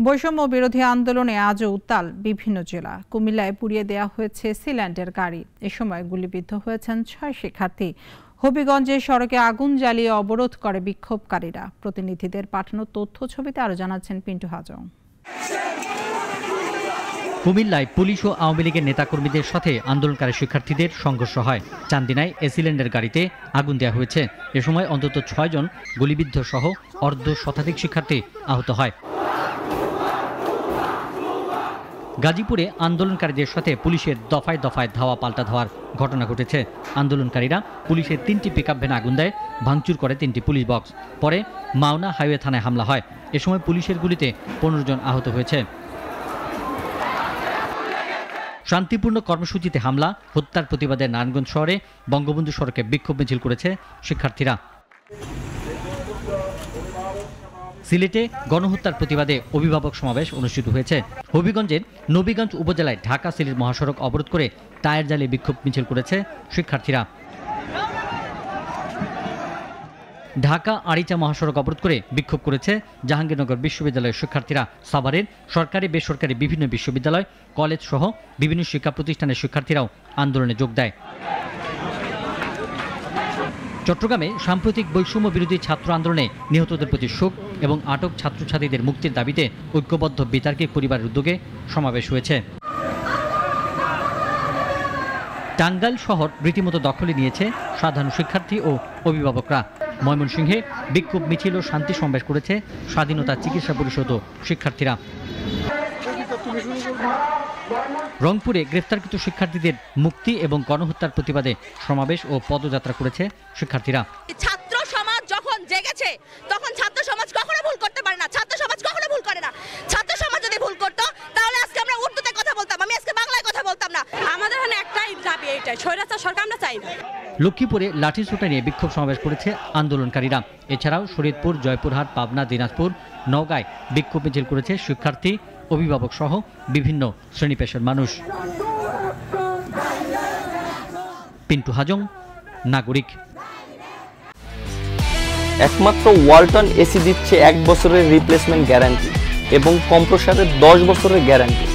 বৈষম্য বিরোধী আন্দোলনে আজও উত্তাল বিভিন্ন জেলা। কুমিল্লায় পুড়িয়ে দেওয়া হয়েছে সিল্যান্ডের গাড়ি। এ সময় গুলিবিদ্ধ হয়েছেন 6 শিক্ষার্থী। হবিগঞ্জে সড়কে আগুন জ্বালিয়ে অবরোধ করে বিক্ষোভকারীরা। প্রতিনিধিদের পাঠানো তথ্য ছবিতে আরো জানাচ্ছেন পিন্টু হাজং। কুমিল্লায় পুলিশ ও আওয়ামী লীগের নেতাকর্মীদের সাথে আন্দোলনকারী শিক্ষার্থীদের সংঘর্ষ হয়। চান্দিনায় সিলিন্ডার গাড়িতে আগুন দেওয়া হয়েছে। এ সময় অন্তত 6 জন গুলিবিদ্ধ সহ অর্ধ শতাধিক শিক্ষার্থী আহত হয়। গাজীপুরে আন্দোলনকারীদের সাথে পুলিশের দফায় দফায় ধাওয়া পাল্টা ধাওয়ার ঘটনা ঘটেছে। আন্দোলনকারীরা পুলিশের 3টি পিকআপ ভ্যান আগুন দেয়, ভাঙচুর করে 3টি পুলিশ বক্স। পরে মাওনা হাইওয়ে থানায় হামলা হয়। এ সময় পুলিশের গুলিতে 15 জন আহত হয়েছে। শান্তিপূর্ণ কর্মসূচিতে হামলা, হত্যার প্রতিবাদে নারায়ণগঞ্জ শহরে বঙ্গবন্ধু সড়কে বিক্ষোভ মিছিল করেছে শিক্ষার্থীরা। সিলেটে গণহত্যার প্রতিবাদে অভিভাবক সমাবেশ অনুষ্ঠিত হয়েছে। হবিগঞ্জের নবীগঞ্জ উপজেলায় ঢাকা সিলেট মহাসড়ক অবরোধ করে টায়ার জ্বালিয়ে বিক্ষোভ মিছিল করেছে শিক্ষার্থীরা। ঢাকা আরিচা মহাসড়ক অবরোধ করে বিক্ষোভ করেছে জাহাঙ্গীরনগর বিশ্ববিদ্যালয়ের শিক্ষার্থীরা। সাভারের সরকারি বেসরকারি বিভিন্ন বিশ্ববিদ্যালয়, কলেজ সহ বিভিন্ন শিক্ষা প্রতিষ্ঠানের শিক্ষার্থীরাও আন্দোলনে যোগ দেয়। চট্টগ্রামে সাম্প্রতিক বৈষম্য বিরোধী ছাত্র আন্দোলনে নিহতদের প্রতি শোক এবং আটক ছাত্রছাত্রীদের মুক্তির দাবিতে ঐক্যবদ্ধ বিতার্কিক পরিবারের উদ্যোগে সমাবেশ হয়েছে। টাঙ্গাইল শহর রীতিমতো দখলে নিয়েছে সাধারণ শিক্ষার্থী ও অভিভাবকরা। ময়মনসিংহে বিক্ষোভ মিছিল ও শান্তি সমাবেশ করেছে স্বাধীনতা চিকিৎসা পরিষদ ও শিক্ষার্থীরা। রংপুরে গ্রেফতারকৃত শিক্ষার্থীদের মুক্তি এবং গণহত্যার প্রতিবাদে সমাবেশ ও পদযাত্রা করেছে শিক্ষার্থীরা। ছাত্র সমাজ যখন জেগেছে তখন ছাত্র সমাজ কখনো ভুল করতে পারে না। ছাত্র সমাজ কখনো ভুল করে না। ছাত্র সমাজ যদি ভুল করতো তাহলে আজকে আমরা উর্দুতে কথা বলতাম, আমি আজকে বাংলায় কথা বলতাম না। আমাদের এখানে একটাই দাবি, এইটাই স্বৈরাচার সরকার আমরা চাই না। লক্ষ্মীপুরে লাঠিসোঁটা নিয়ে বিক্ষোভ সমাবেশ করেছে আন্দোলনকারীরা। এছাড়াও শরীয়তপুর, জয়পুরহাট, পাবনা, দিনাজপুর, নওগাঁয় বিক্ষোভ মিছিল করেছে শিক্ষার্থী, অভিভাবক সহ বিভিন্ন শ্রেণী পেশার মানুষ। পিন্টু হাজং, নাগরিক। একমাত্র ওয়ালটন এসি দিচ্ছে 1 বছরের রিপ্লেসমেন্ট গ্যারান্টি এবং কম্প্রেসারের 10 বছরের গ্যারান্টি।